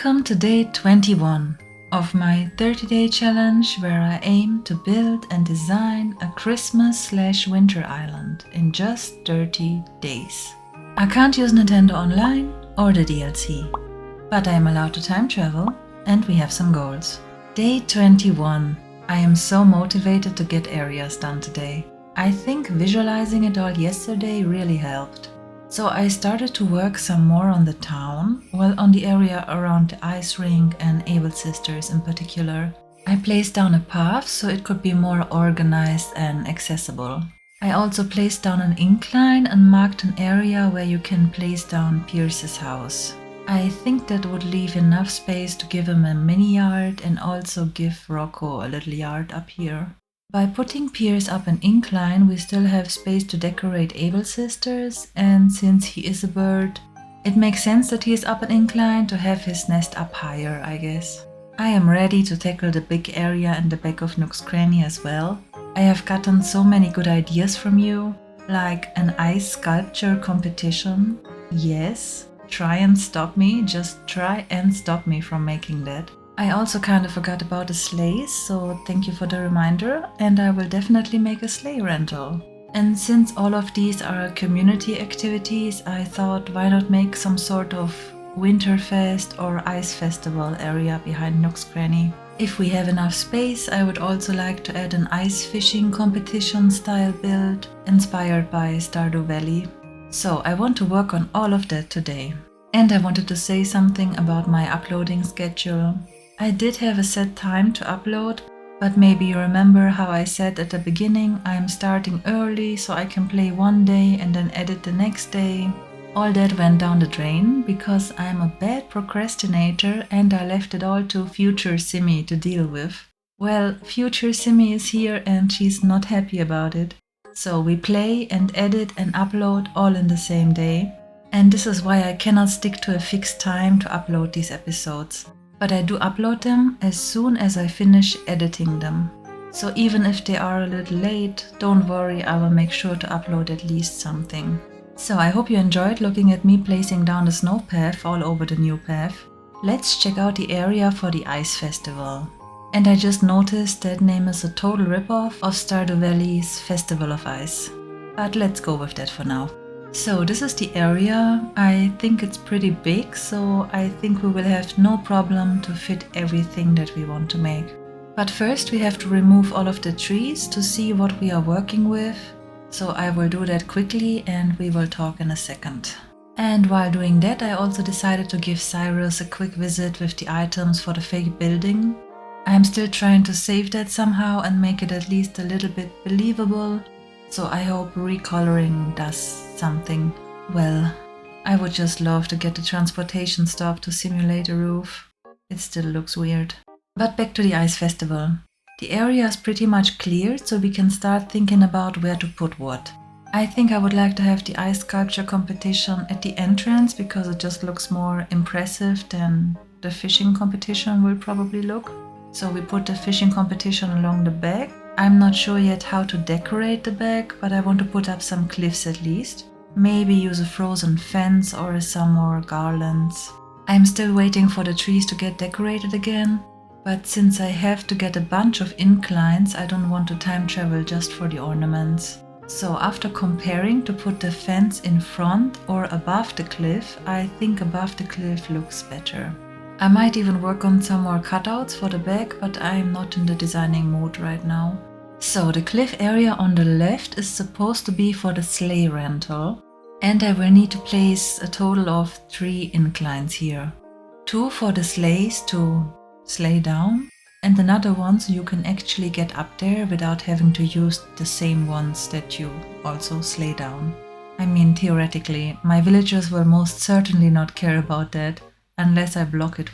Welcome to day 21 of my 30-day challenge where I aim to build and design a Christmas/winter island in just 30 days. I can't use Nintendo Online or the DLC, but I am allowed to time travel and we have some goals. Day 21. I am so motivated to get areas done today. I think visualizing it all yesterday really helped. So I started to work some more on the town, well, on the area around the ice rink and Able Sisters in particular. I placed down a path so it could be more organized and accessible. I also placed down an incline and marked an area where you can place down Pierce's house. I think that would leave enough space to give him a mini yard and also give Rocco a little yard up here. By putting Pierce up an incline, we still have space to decorate Able Sisters, and since he is a bird, it makes sense that he is up an incline to have his nest up higher, I guess. I am ready to tackle the big area in the back of Nook's Cranny as well. I have gotten so many good ideas from you, like an ice sculpture competition. Yes, try and stop me, just try and stop me from making that. I also kind of forgot about the sleighs, so thank you for the reminder, and I will definitely make a sleigh rental. And since all of these are community activities, I thought why not make some sort of Winterfest or Ice Festival area behind Nook's Cranny. If we have enough space, I would also like to add an ice fishing competition style build inspired by Stardew Valley. So I want to work on all of that today. And I wanted to say something about my uploading schedule. I did have a set time to upload, but maybe you remember how I said at the beginning I'm starting early so I can play one day and then edit the next day. All that went down the drain because I'm a bad procrastinator and I left it all to future Simi to deal with. Well, future Simi is here and she's not happy about it. So we play and edit and upload all in the same day. And this is why I cannot stick to a fixed time to upload these episodes. But I do upload them as soon as I finish editing them. So even if they are a little late, don't worry, I will make sure to upload at least something. So I hope you enjoyed looking at me placing down the snow path all over the new path. Let's check out the area for the Ice Festival. And I just noticed that name is a total ripoff of Stardew Valley's Festival of Ice. But let's go with that for now. So this is the area. I think it's pretty big, so I think we will have no problem to fit everything that we want to make. But first we have to remove all of the trees to see what we are working with. So I will do that quickly and we will talk in a second. And while doing that, I also decided to give Cyrus a quick visit with the items for the fake building. I'm still trying to save that somehow and make it at least a little bit believable. So I hope recoloring does something. Well, I would just love to get the transportation stop to simulate a roof. It still looks weird. But back to the Ice Festival. The area is pretty much cleared, so we can start thinking about where to put what. I think I would like to have the ice sculpture competition at the entrance because it just looks more impressive than the fishing competition will probably look. So we put the fishing competition along the back. I'm not sure yet how to decorate the back, but I want to put up some cliffs at least. Maybe use a frozen fence or some more garlands. I'm still waiting for the trees to get decorated again, but since I have to get a bunch of inclines, I don't want to time travel just for the ornaments. So after comparing to put the fence in front or above the cliff, I think above the cliff looks better. I might even work on some more cutouts for the back, but I'm not in the designing mood right now. So the cliff area on the left is supposed to be for the sleigh rental, and I will need to place a total of 3 inclines here. 2 for the sleighs to sleigh down, and another one so you can actually get up there without having to use the same ones that you also sleigh down. I mean, theoretically, my villagers will most certainly not care about that. Unless I block it.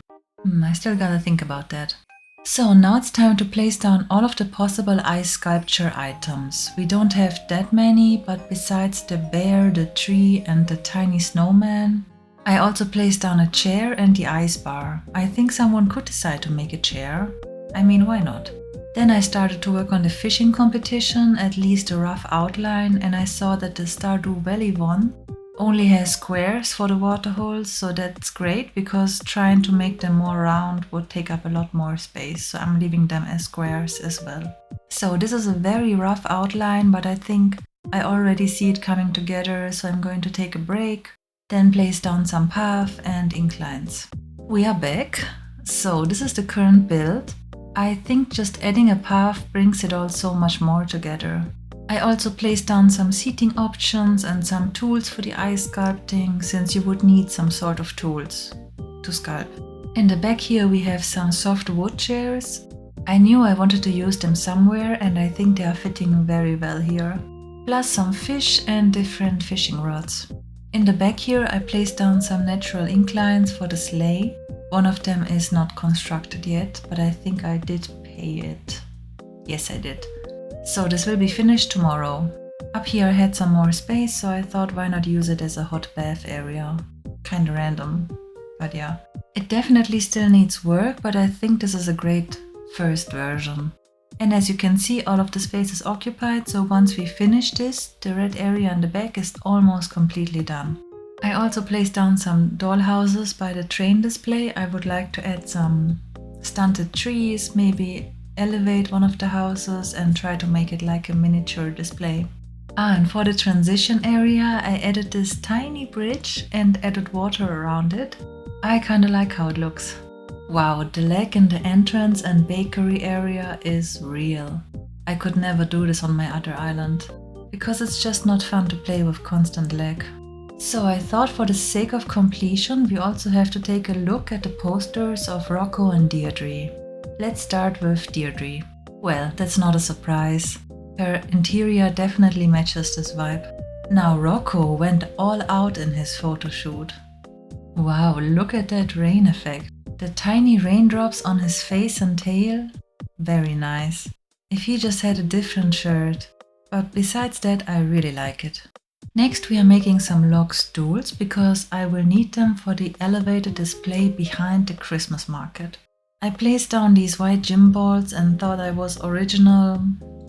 I still gotta think about that. So now it's time to place down all of the possible ice sculpture items. We don't have that many, but besides the bear, the tree and the tiny snowman, I also placed down a chair and the ice bar. I think someone could decide to make a chair. I mean, why not? Then I started to work on the fishing competition, at least a rough outline, and I saw that the Stardew Valley one only has squares for the water holes, so that's great because trying to make them more round would take up a lot more space, so I'm leaving them as squares as well. So this is a very rough outline, but I think I already see it coming together, so I'm going to take a break, then place down some path and inclines. We are back. So this is the current build. I think just adding a path brings it all so much more together. I also placed down some seating options and some tools for the ice sculpting, since you would need some sort of tools to sculpt. In the back here we have some soft wood chairs. I knew I wanted to use them somewhere and I think they are fitting very well here. Plus some fish and different fishing rods. In the back here I placed down some natural inclines for the sleigh. One of them is not constructed yet, but I think I did pay it. Yes, I did. So this will be finished tomorrow. Up here I had some more space, so I thought why not use it as a hot bath area. Kinda random, but yeah. It definitely still needs work, but I think this is a great first version. And as you can see, all of the space is occupied, so once we finish this, the red area in the back is almost completely done. I also placed down some dollhouses by the train display. I would like to add some stunted trees, maybe elevate one of the houses and try to make it like a miniature display. And for the transition area, I added this tiny bridge and added water around it. I kinda like how it looks. Wow, the lake in the entrance and bakery area is real. I could never do this on my other island, because it's just not fun to play with constant lag. So I thought for the sake of completion, we also have to take a look at the posters of Rocco and Deirdre. Let's start with Deirdre. Well, that's not a surprise. Her interior definitely matches this vibe. Now Rocco went all out in his photo shoot. Wow, look at that rain effect. The tiny raindrops on his face and tail. Very nice. If he just had a different shirt. But besides that, I really like it. Next we are making some log stools because I will need them for the elevated display behind the Christmas market. I placed down these white gym balls and thought I was original,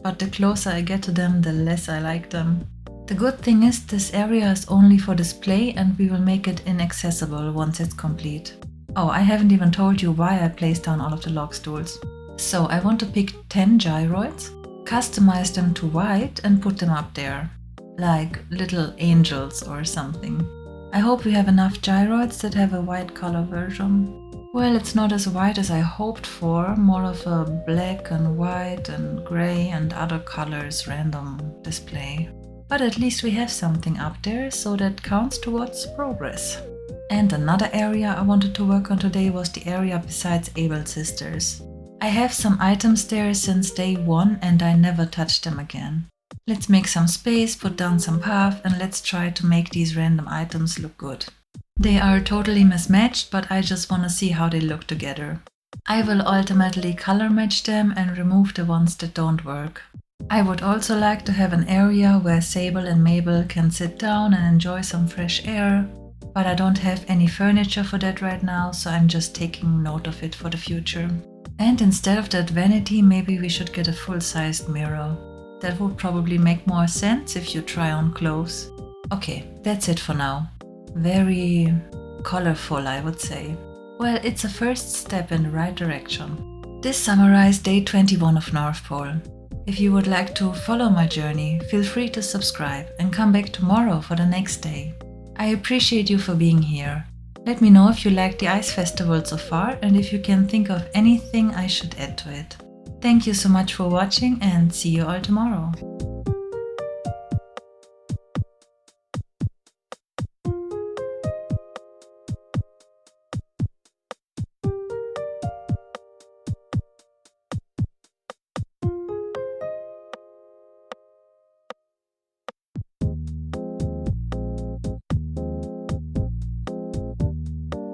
but the closer I get to them, the less I like them. The good thing is this area is only for display and we will make it inaccessible once it's complete. Oh, I haven't even told you why I placed down all of the log stools. So I want to pick 10 gyroids, customize them to white and put them up there. Like little angels or something. I hope we have enough gyroids that have a white color version. Well, it's not as white as I hoped for, more of a black and white and grey and other colors random display. But at least we have something up there, so that counts towards progress. And another area I wanted to work on today was the area besides Abel Sisters. I have some items there since day one and I never touched them again. Let's make some space, put down some path and let's try to make these random items look good. They are totally mismatched, but I just want to see how they look together. I will ultimately color match them and remove the ones that don't work. I would also like to have an area where Sable and Mabel can sit down and enjoy some fresh air, but I don't have any furniture for that right now, so I'm just taking note of it for the future. And instead of that vanity, maybe we should get a full-sized mirror. That would probably make more sense if you try on clothes. Okay, that's it for now. Very colorful, I would say. Well, it's a first step in the right direction. This summarized day 21 of North Pole. If you would like to follow my journey, feel free to subscribe and come back tomorrow for the next day. I appreciate you for being here. Let me know if you liked the Ice Festival so far and if you can think of anything I should add to it. Thank you so much for watching and see you all tomorrow.